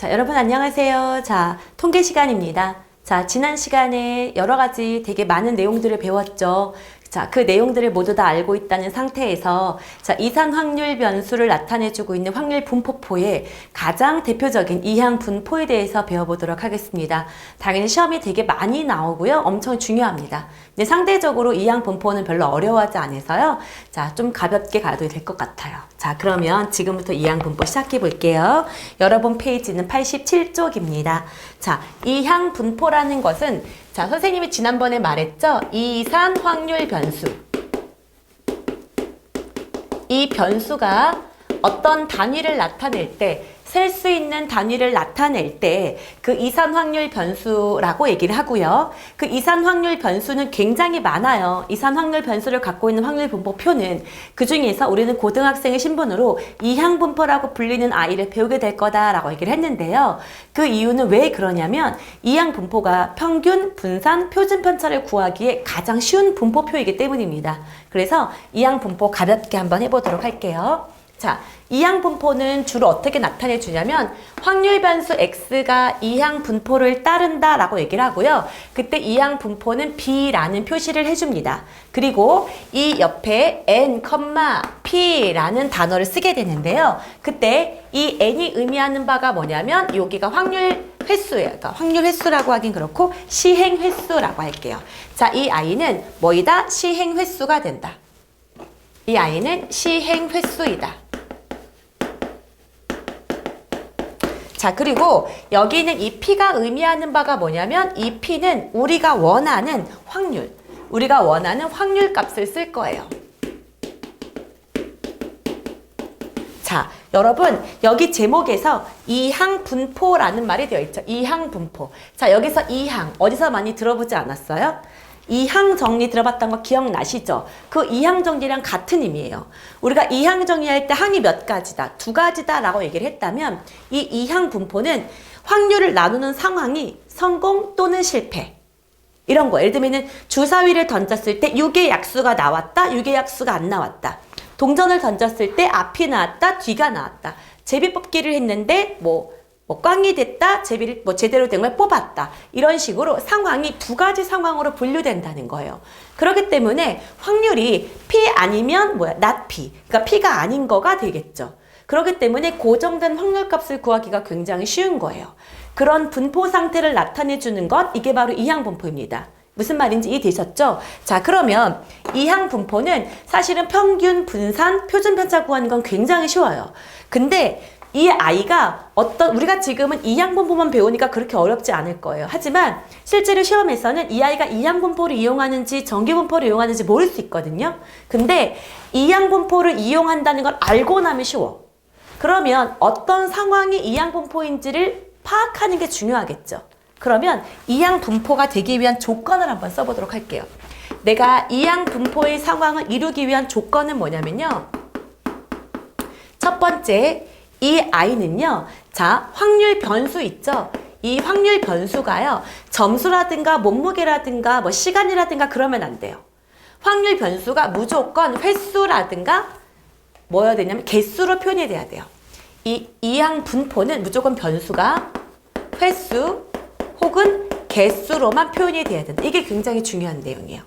자, 여러분 안녕하세요. 자, 통계 시간입니다. 자, 지난 시간에 여러 가지 되게 많은 내용들을 배웠죠. 자, 그 내용들을 모두 다 알고 있다는 상태에서 자, 이산 확률 변수를 나타내주고 있는 확률 분포포의 가장 대표적인 이항 분포에 대해서 배워보도록 하겠습니다. 당연히 시험이 되게 많이 나오고요. 엄청 중요합니다. 근데 상대적으로 이항 분포는 별로 어려워하지 않아서요. 자, 좀 가볍게 가도 될 것 같아요. 자, 그러면 지금부터 이항 분포 시작해 볼게요. 여러분 페이지는 87쪽입니다. 자, 이항 분포라는 것은 자, 선생님이 지난번에 말했죠? 이산 확률 변수. 이 변수가 어떤 단위를 나타낼 때, 셀 수 있는 단위를 나타낼 때 그 이산 확률 변수라고 얘기를 하고요. 그 이산 확률 변수는 굉장히 많아요. 이산 확률 변수를 갖고 있는 확률 분포표는 그 중에서 우리는 고등학생의 신분으로 이항 분포라고 불리는 아이를 배우게 될 거다라고 얘기를 했는데요. 그 이유는 왜 그러냐면 이항 분포가 평균, 분산, 표준 편차를 구하기에 가장 쉬운 분포표이기 때문입니다. 그래서 이항 분포 가볍게 한번 해보도록 할게요. 자, 이항 분포는 주로 어떻게 나타내 주냐면 확률 변수 x가 이항 분포를 따른다 라고 얘기를 하고요. 그때 이항 분포는 b라는 표시를 해줍니다. 그리고 이 옆에 n, p라는 단어를 쓰게 되는데요. 그때 이 n이 의미하는 바가 뭐냐면 여기가 확률 횟수예요. 그러니까 확률 횟수라고 하긴 그렇고 시행 횟수라고 할게요. 자, 이 아이는 뭐이다? 시행 횟수가 된다. 이 아이는 시행 횟수이다. 자, 그리고 여기는 이 P가 의미하는 바가 뭐냐면 이 P는 우리가 원하는 확률, 우리가 원하는 확률 값을 쓸 거예요. 자, 여러분 여기 제목에서 이항 분포라는 말이 되어 있죠. 이항 분포. 자, 여기서 이항 어디서 많이 들어보지 않았어요? 이항 정리 들어봤던 거 기억나시죠? 그 이항 정리랑 같은 의미예요. 우리가 이항 정리할 때 항이 몇 가지다, 두 가지다 라고 얘기를 했다면 이 이항 분포는 확률을 나누는 상황이 성공 또는 실패 이런 거. 예를 들면 주사위를 던졌을 때 6의 약수가 나왔다, 6의 약수가 안 나왔다. 동전을 던졌을 때 앞이 나왔다, 뒤가 나왔다. 제비뽑기를 했는데 꽝이 됐다, 제비를 제대로 된 걸 뽑았다. 이런 식으로 상황이 두 가지 상황으로 분류된다는 거예요. 그렇기 때문에 확률이 P 아니면 not P. 그러니까 P가 아닌 거가 되겠죠. 그렇기 때문에 고정된 확률값을 구하기가 굉장히 쉬운 거예요. 그런 분포 상태를 나타내 주는 것, 이게 바로 이항 분포입니다. 무슨 말인지 이해되셨죠? 자, 그러면 이항 분포는 사실은 평균, 분산, 표준 편차 구하는 건 굉장히 쉬워요. 근데 이 아이가 우리가 지금은 이항 분포만 배우니까 그렇게 어렵지 않을 거예요. 하지만 실제로 시험에서는 이 아이가 이항 분포를 이용하는지 정규 분포를 이용하는지 모를 수 있거든요. 근데 이항 분포를 이용한다는 걸 알고 나면 쉬워. 그러면 어떤 상황이 이항 분포인지를 파악하는 게 중요하겠죠. 그러면 이항 분포가 되기 위한 조건을 한번 써보도록 할게요. 내가 이항 분포의 상황을 이루기 위한 조건은 뭐냐면요. 첫 번째, 이 아이는요, 자, 확률 변수 있죠? 이 확률 변수가요, 점수라든가 몸무게라든가 시간이라든가 그러면 안 돼요. 확률 변수가 무조건 횟수라든가 뭐여야 되냐면 개수로 표현이 돼야 돼요. 이 이항 분포는 무조건 변수가 횟수 혹은 개수로만 표현이 돼야 된다. 이게 굉장히 중요한 내용이에요.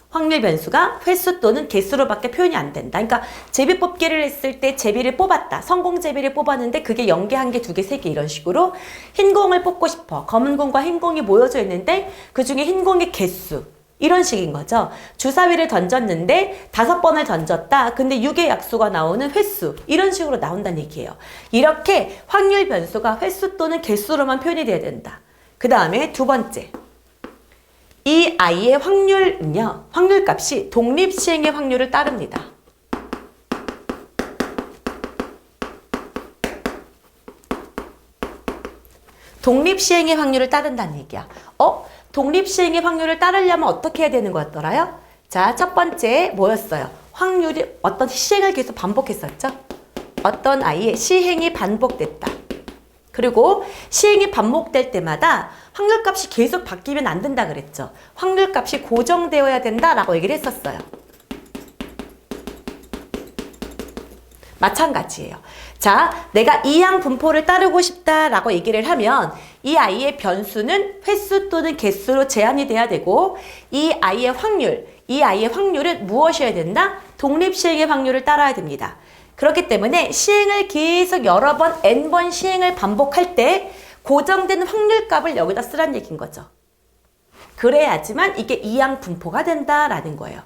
확률 변수가 횟수 또는 개수로밖에 표현이 안 된다. 그러니까 제비 뽑기를 했을 때 제비를 뽑았다. 성공 제비를 뽑았는데 그게 0개, 1개, 2개, 3개 이런 식으로 흰 공을 뽑고 싶어. 검은 공과 흰 공이 모여져 있는데 그중에 흰 공의 개수. 이런 식인 거죠. 주사위를 던졌는데 5번을 던졌다. 근데 6의 약수가 나오는 횟수. 이런 식으로 나온다는 얘기예요. 이렇게 확률 변수가 횟수 또는 개수로만 표현이 돼야 된다. 그 다음에 두 번째. 이 아이의 확률은요, 확률값이 독립시행의 확률을 따릅니다. 독립시행의 확률을 따른다는 얘기야. 독립시행의 확률을 따르려면 어떻게 해야 되는 거였더라요? 자, 첫 번째 뭐였어요? 확률이 어떤 시행을 계속 반복했었죠? 어떤 아이의 시행이 반복됐다. 그리고 시행이 반복될 때마다 확률값이 계속 바뀌면 안 된다 그랬죠. 확률값이 고정되어야 된다라고 얘기를 했었어요. 마찬가지예요. 자, 내가 이항 분포를 따르고 싶다라고 얘기를 하면 이 아이의 변수는 횟수 또는 개수로 제한이 돼야 되고 이 아이의 확률은 무엇이어야 된다? 독립시행의 확률을 따라야 됩니다. 그렇기 때문에 시행을 계속 여러 번, n번 시행을 반복할 때 고정된 확률값을 여기다 쓰란 얘기인 거죠. 그래야지만 이게 이항 분포가 된다라는 거예요.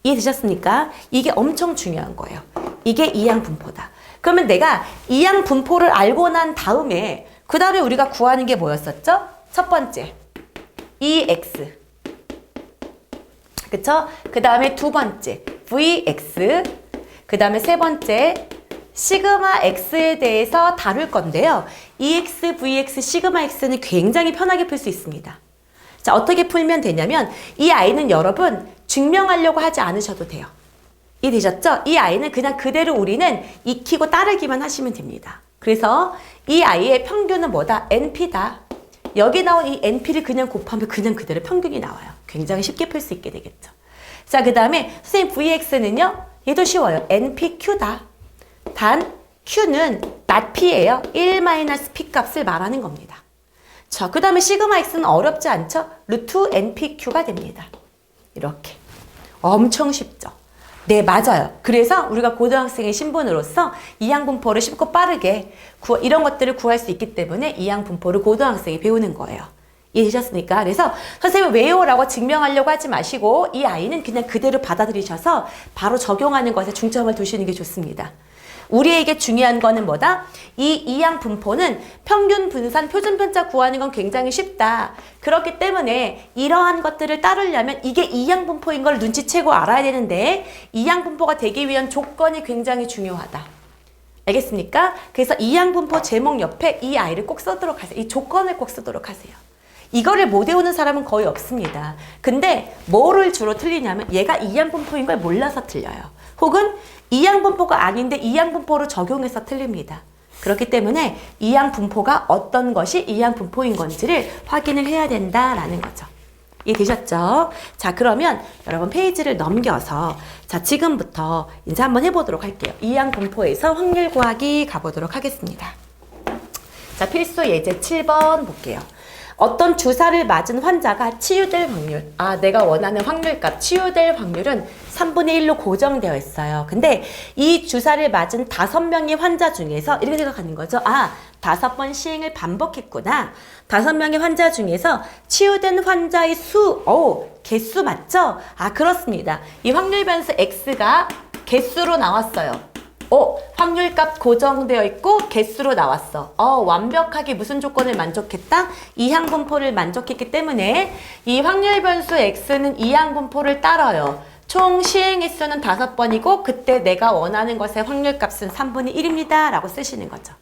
이해되셨습니까? 이게 엄청 중요한 거예요. 이게 이항 분포다. 그러면 내가 이항 분포를 알고 난 다음에 그 다음에 우리가 구하는 게 뭐였었죠? 첫 번째, EX. 그쵸? 그 다음에 두 번째, VX. 그 다음에 세 번째, 시그마 X에 대해서 다룰 건데요. EX, VX, 시그마 X는 굉장히 편하게 풀 수 있습니다. 자, 어떻게 풀면 되냐면 이 아이는 여러분 증명하려고 하지 않으셔도 돼요. 이해되셨죠? 이 아이는 그냥 그대로 우리는 익히고 따르기만 하시면 됩니다. 그래서 이 아이의 평균은 뭐다? NP다. 여기 나온 이 NP를 그냥 곱하면 그냥 그대로 평균이 나와요. 굉장히 쉽게 풀 수 있게 되겠죠. 자, 그 다음에 선생님 VX는요? 얘도 쉬워요. NPQ다. 단 Q는 not P예요. 1-P 값을 말하는 겁니다. 자, 그 다음에 시그마 X는 어렵지 않죠? 루트 NPQ가 됩니다. 이렇게. 엄청 쉽죠? 네, 맞아요. 그래서 우리가 고등학생의 신분으로서 이항분포를 쉽고 빠르게 이런 것들을 구할 수 있기 때문에 이항분포를 고등학생이 배우는 거예요. 이해되셨습니까? 그래서 선생님 왜요라고 증명하려고 하지 마시고 이 아이는 그냥 그대로 받아들이셔서 바로 적용하는 것에 중점을 두시는 게 좋습니다. 우리에게 중요한 거는 뭐다? 이 이항 분포는 평균 분산 표준 편차 구하는 건 굉장히 쉽다. 그렇기 때문에 이러한 것들을 따르려면 이게 이항 분포인 걸 눈치채고 알아야 되는데 이항 분포가 되기 위한 조건이 굉장히 중요하다. 알겠습니까? 그래서 이항 분포 제목 옆에 이 아이를 꼭 쓰도록 하세요. 이 조건을 꼭 쓰도록 하세요. 이거를 못 외우는 사람은 거의 없습니다. 근데 뭐를 주로 틀리냐면 얘가 이항 분포인 걸 몰라서 틀려요. 혹은 이항 분포가 아닌데 이항 분포로 적용해서 틀립니다. 그렇기 때문에 이항 분포가 어떤 것이 이항 분포인 건지를 확인을 해야 된다라는 거죠. 이해되셨죠? 자, 그러면 여러분 페이지를 넘겨서 자, 지금부터 이제 한번 해보도록 할게요. 이항 분포에서 확률 구하기 가보도록 하겠습니다. 자, 필수 예제 7번 볼게요. 어떤 주사를 맞은 환자가 치유될 확률, 내가 원하는 확률값, 치유될 확률은 3분의 1로 고정되어 있어요. 근데 이 주사를 맞은 5명의 환자 중에서 이렇게 생각하는 거죠. 5번 시행을 반복했구나. 5명의 환자 중에서 치유된 환자의 개수 맞죠? 그렇습니다. 이 확률 변수 X가 개수로 나왔어요. 확률값 고정되어 있고 개수로 나왔어. 완벽하게 무슨 조건을 만족했다? 이항분포를 만족했기 때문에 이 확률 변수 X는 이항분포를 따라요. 총 시행 횟수는 5번이고 그때 내가 원하는 것의 확률값은 3분의 1입니다. 라고 쓰시는 거죠.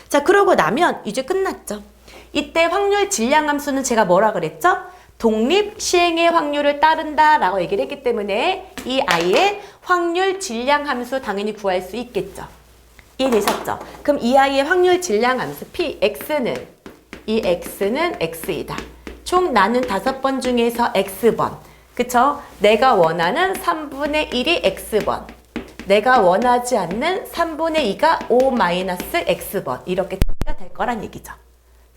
자, 그러고 나면 이제 끝났죠. 이때 확률 질량함수는 제가 뭐라 그랬죠? 독립 시행의 확률을 따른다 라고 얘기를 했기 때문에 이 아이의 확률 질량 함수 당연히 구할 수 있겠죠. 이해되셨죠? 그럼 이 아이의 확률 질량 함수 X는 X이다. 총 나는 5번 중에서 X번. 그쵸? 내가 원하는 3분의 1이 X번. 내가 원하지 않는 3분의 2가 O-X번. 이렇게 될 거란 얘기죠.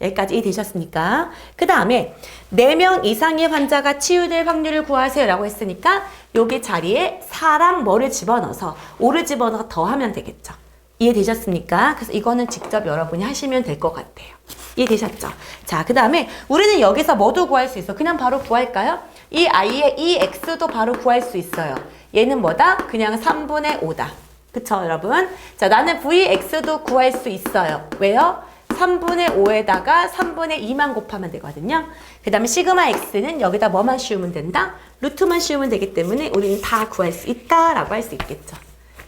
여기까지 이해되셨습니까? 그 다음에 4명 이상의 환자가 치유될 확률을 구하세요 라고 했으니까 여기 자리에 4랑 뭐를 집어넣어서 5를 집어넣어서 더하면 되겠죠. 이해되셨습니까? 그래서 이거는 직접 여러분이 하시면 될 것 같아요. 이해되셨죠? 자, 그 다음에 우리는 여기서 뭐도 구할 수 있어? 그냥 바로 구할까요? 이 아이의 EX도 바로 구할 수 있어요. 얘는 뭐다? 그냥 3분의 5다. 그쵸, 여러분? 자, 나는 VX도 구할 수 있어요. 왜요? 3분의 5에다가 3분의 2만 곱하면 되거든요. 그 다음에 시그마 X는 여기다 뭐만 씌우면 된다? 루트만 씌우면 되기 때문에 우리는 다 구할 수 있다라고 할 수 있겠죠.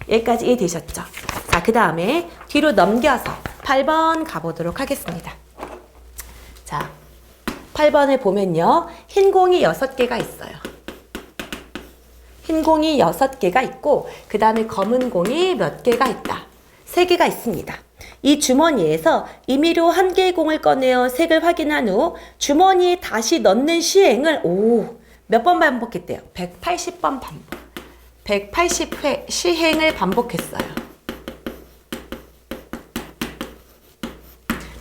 여기까지 이해되셨죠? 자, 그 다음에 뒤로 넘겨서 8번 가보도록 하겠습니다. 자, 8번을 보면요. 흰 공이 6개가 있어요. 흰 공이 6개가 있고 그 다음에 검은 공이 몇 개가 있다. 3개가 있습니다. 이 주머니에서 임의로 1개의 공을 꺼내어 색을 확인한 후 주머니에 다시 넣는 시행을 몇 번 반복했대요? 180번 반복. 180회 시행을 반복했어요.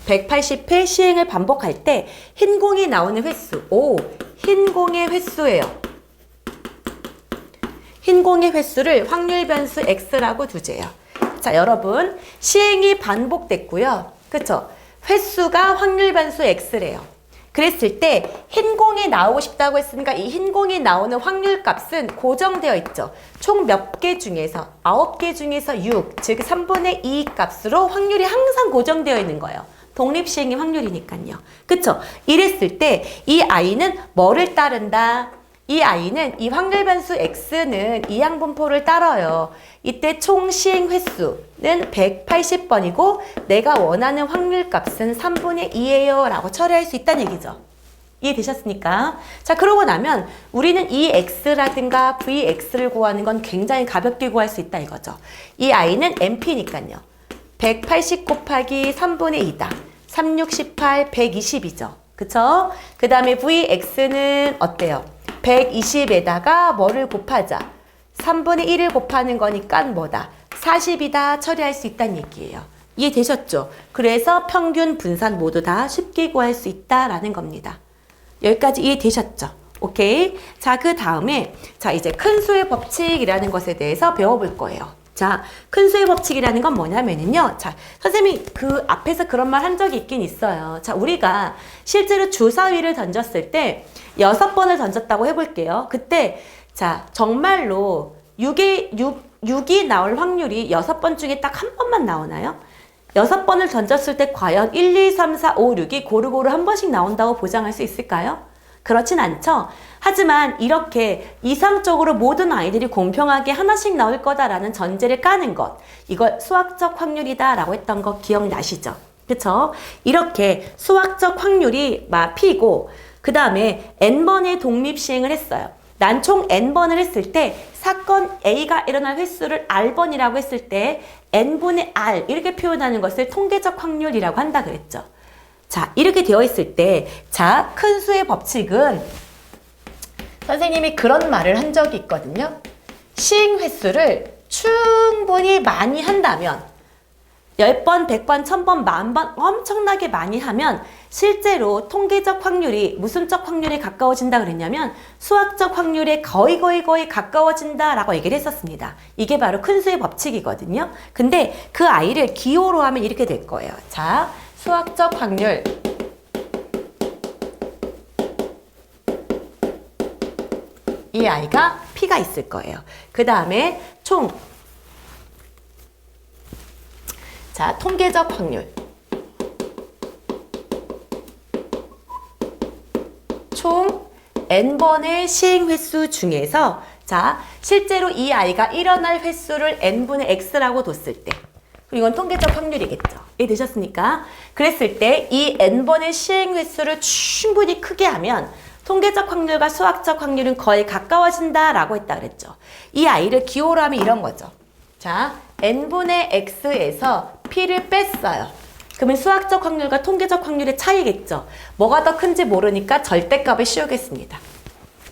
180회 시행을 반복할 때 흰 공이 나오는 횟수. 오, 흰 공의 횟수예요. 흰 공의 횟수를 확률 변수 x라고 두재요. 자, 여러분 시행이 반복됐고요. 그쵸? 횟수가 확률 변수 x래요. 그랬을 때 흰 공이 나오고 싶다고 했으니까 이 흰 공이 나오는 확률 값은 고정되어 있죠. 총 몇 개 중에서 9개 중에서 6, 즉 3분의 2 값으로 확률이 항상 고정되어 있는 거예요. 독립시행의 확률이니까요. 그쵸? 이랬을 때 이 i는 뭐를 따른다? 이 i는 이 확률 변수 x는 이항분포를 따라요. 이때 총 시행 횟수는 180번이고 내가 원하는 확률 값은 3분의 2예요 라고 처리할 수 있다는 얘기죠. 이해되셨습니까? 자, 그러고 나면 우리는 이 x라든가 vx를 구하는 건 굉장히 가볍게 구할 수 있다 이거죠. 이 i는 np니까요. 180 곱하기 3분의 2다. 3, 6, 18, 120이죠. 그쵸? 그 다음에 vx는 어때요? 120에다가 뭐를 곱하자? 3분의 1을 곱하는 거니까 뭐다? 40이다 처리할 수 있다는 얘기예요. 이해되셨죠? 그래서 평균 분산 모두 다 쉽게 구할 수 있다라는 겁니다. 여기까지 이해되셨죠? 오케이? 자, 그 다음에 자 이제 큰 수의 법칙이라는 것에 대해서 배워볼 거예요. 자, 큰 수의 법칙이라는 건 뭐냐면요. 자, 선생님이 그 앞에서 그런 말 한 적이 있긴 있어요. 자, 우리가 실제로 주사위를 던졌을 때 6번을 던졌다고 해볼게요. 그때 자, 정말로 6이 나올 확률이 6번 중에 딱 한 번만 나오나요? 6번을 던졌을 때 과연 1, 2, 3, 4, 5, 6이 고루고루 한 번씩 나온다고 보장할 수 있을까요? 그렇진 않죠. 하지만 이렇게 이상적으로 모든 아이들이 공평하게 하나씩 나올 거다라는 전제를 까는 것, 이걸 수학적 확률이다라고 했던 거 기억나시죠? 그쵸? 이렇게 수학적 확률이 P고 그 다음에 n번의 독립시행을 했어요. 난 총 n번을 했을 때 사건 A가 일어날 횟수를 R번이라고 했을 때 n분의 R 이렇게 표현하는 것을 통계적 확률이라고 한다 그랬죠. 자, 이렇게 되어 있을 때, 자, 큰 수의 법칙은 선생님이 그런 말을 한 적이 있거든요. 시행 횟수를 충분히 많이 한다면 10번, 100번, 1000번, 10,000번 엄청나게 많이 하면 실제로 통계적 확률이 무슨적 확률에 가까워진다 그랬냐면 수학적 확률에 거의 가까워진다라고 얘기를 했었습니다. 이게 바로 큰 수의 법칙이거든요. 근데 그 아이를 기호로 하면 이렇게 될 거예요. 자, 수학적 확률 이 아이가 P가 있을 거예요. 그 다음에 총 자, 통계적 확률 총 n번의 시행 횟수 중에서 자, 실제로 이 아이가 일어날 횟수를 n분의 x라고 뒀을 때 이건 통계적 확률이겠죠. 이해되셨습니까? 그랬을 때 이 n번의 시행 횟수를 충분히 크게 하면 통계적 확률과 수학적 확률은 거의 가까워진다라고 했다 그랬죠. 이 아이를 기호로 하면 이런 거죠. 자, n분의 x에서 p를 뺐어요. 그러면 수학적 확률과 통계적 확률의 차이겠죠. 뭐가 더 큰지 모르니까 절대값을 씌우겠습니다.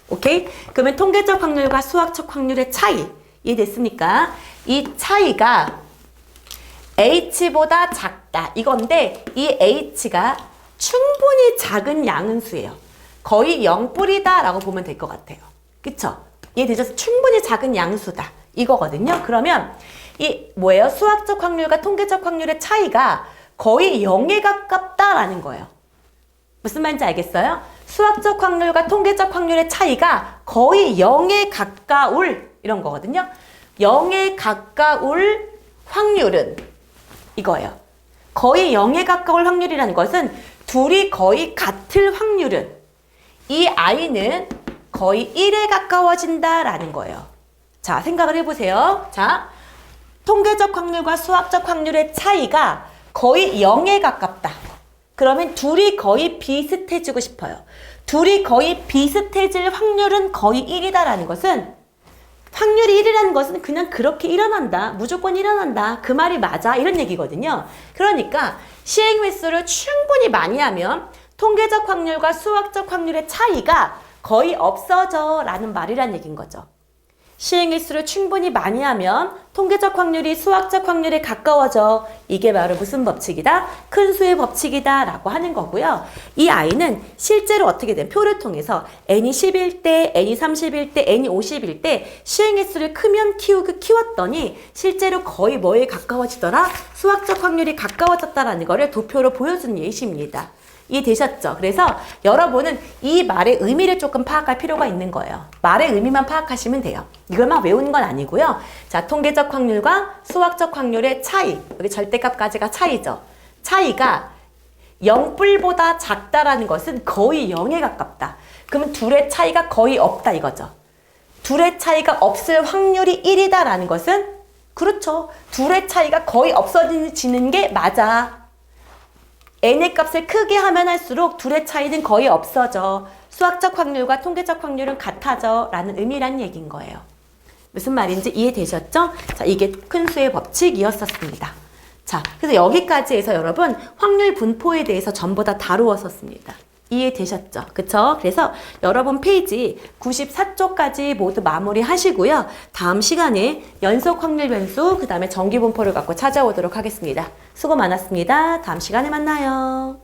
오케이? 그러면 통계적 확률과 수학적 확률의 차이 이해됐습니까? 이 차이가 h보다 작다 이건데 이 h가 충분히 작은 양은수예요. 거의 0뿌리다 라고 보면 될 것 같아요. 그쵸? 이해되죠? 충분히 작은 양수다 이거거든요. 그러면 이 뭐예요? 수학적 확률과 통계적 확률의 차이가 거의 0에 가깝다라는 거예요. 무슨 말인지 알겠어요? 수학적 확률과 통계적 확률의 차이가 거의 0에 가까울 이런 거거든요. 0에 가까울 확률은 이거예요. 거의 0에 가까울 확률이라는 것은 둘이 거의 같을 확률은 이 i는 거의 1에 가까워진다라는 거예요. 자, 생각을 해보세요. 자, 통계적 확률과 수학적 확률의 차이가 거의 0에 가깝다. 그러면 둘이 거의 비슷해지고 싶어요. 둘이 거의 비슷해질 확률은 거의 1이다라는 것은 확률이 1이라는 것은 그냥 그렇게 일어난다. 무조건 일어난다. 그 말이 맞아. 이런 얘기거든요. 그러니까 시행 횟수를 충분히 많이 하면 통계적 확률과 수학적 확률의 차이가 거의 없어져 라는 말이란 얘기인 거죠. 시행일수를 충분히 많이 하면 통계적 확률이 수학적 확률에 가까워져. 이게 바로 무슨 법칙이다? 큰 수의 법칙이다 라고 하는 거고요. 이 아이는 실제로 어떻게 된 표를 통해서 n이 10일 때, n이 30일 때, n이 50일 때 시행일수를 크면 키웠더니 실제로 거의 뭐에 가까워지더라? 수학적 확률이 가까워졌다라는 거를 도표로 보여주는 예시입니다. 이해되셨죠? 그래서 여러분은 이 말의 의미를 조금 파악할 필요가 있는 거예요. 말의 의미만 파악하시면 돼요. 이걸 막 외우는 건 아니고요. 자, 통계적 확률과 수학적 확률의 차이. 여기 절대값까지가 차이죠. 차이가 0뿔보다 작다라는 것은 거의 0에 가깝다. 그러면 둘의 차이가 거의 없다 이거죠. 둘의 차이가 없을 확률이 1이다라는 것은 그렇죠. 둘의 차이가 거의 없어지는 게 맞아. n의 값을 크게 하면 할수록 둘의 차이는 거의 없어져. 수학적 확률과 통계적 확률은 같아져 라는 의미란 얘기인 거예요. 무슨 말인지 이해되셨죠? 자, 이게 큰 수의 법칙이었었습니다. 자, 그래서 여기까지 해서 여러분 확률 분포에 대해서 전부 다 다루었었습니다. 이해되셨죠? 그쵸? 그래서 여러분 페이지 94쪽까지 모두 마무리 하시고요. 다음 시간에 연속 확률 변수, 그 다음에 정기 분포를 갖고 찾아오도록 하겠습니다. 수고 많았습니다. 다음 시간에 만나요.